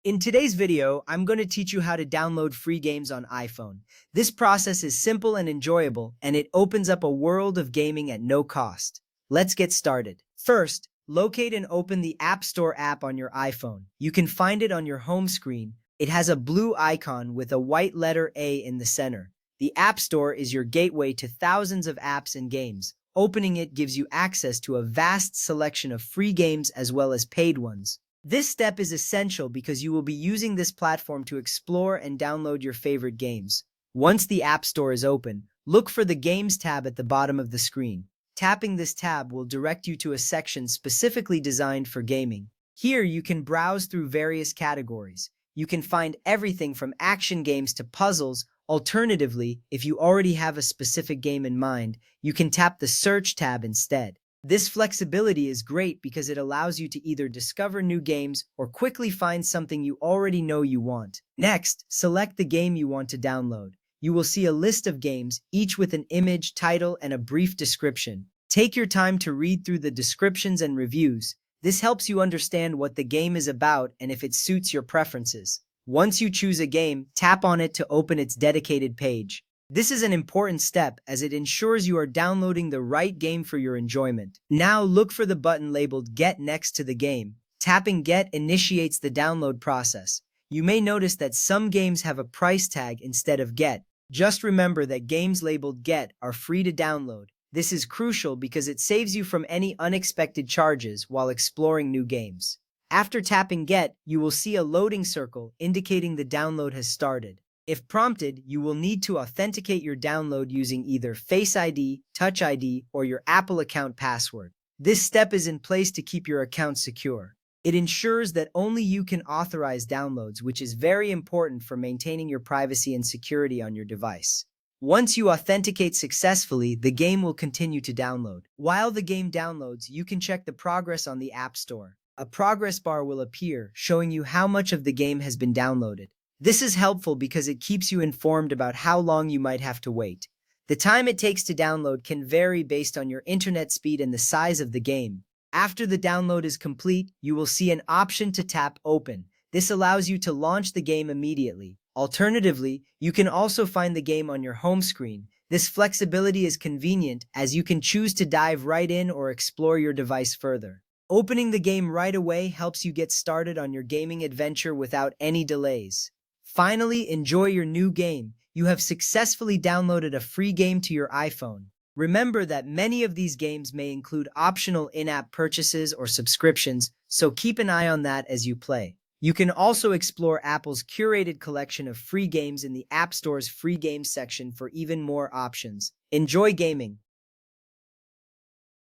In today's video, I'm going to teach you how to download free games on iPhone. This process is simple and enjoyable, and it opens up a world of gaming at no cost. Let's get started. First, locate and open the App Store app on your iPhone. You can find it on your home screen. It has a blue icon with a white letter A in the center. The App Store is your gateway to thousands of apps and games. Opening it gives you access to a vast selection of free games as well as paid ones. This step is essential because you will be using this platform to explore and download your favorite games. Once the App Store is open, look for the Games tab at the bottom of the screen. Tapping this tab will direct you to a section specifically designed for gaming. Here you can browse through various categories. You can find everything from action games to puzzles. Alternatively, if you already have a specific game in mind, you can tap the Search tab instead. This flexibility is great because it allows you to either discover new games or quickly find something you already know you want. Next, select the game you want to download. You will see a list of games, each with an image, title, and a brief description. Take your time to read through the descriptions and reviews. This helps you understand what the game is about and if it suits your preferences. Once you choose a game, tap on it to open its dedicated page. This is an important step as it ensures you are downloading the right game for your enjoyment. Now look for the button labeled Get next to the game. Tapping Get initiates the download process. You may notice that some games have a price tag instead of Get. Just remember that games labeled Get are free to download. This is crucial because it saves you from any unexpected charges while exploring new games. After tapping Get, you will see a loading circle indicating the download has started. If prompted, you will need to authenticate your download using either Face ID, Touch ID, or your Apple account password. This step is in place to keep your account secure. It ensures that only you can authorize downloads, which is very important for maintaining your privacy and security on your device. Once you authenticate successfully, the game will continue to download. While the game downloads, you can check the progress on the App Store. A progress bar will appear, showing you how much of the game has been downloaded. This is helpful because it keeps you informed about how long you might have to wait. The time it takes to download can vary based on your internet speed and the size of the game. After the download is complete, you will see an option to tap Open. This allows you to launch the game immediately. Alternatively, you can also find the game on your home screen. This flexibility is convenient as you can choose to dive right in or explore your device further. Opening the game right away helps you get started on your gaming adventure without any delays. Finally, enjoy your new game. You have successfully downloaded a free game to your iPhone. Remember that many of these games may include optional in-app purchases or subscriptions, so keep an eye on that as you play. You can also explore Apple's curated collection of free games in the App Store's free games section for even more options. Enjoy gaming!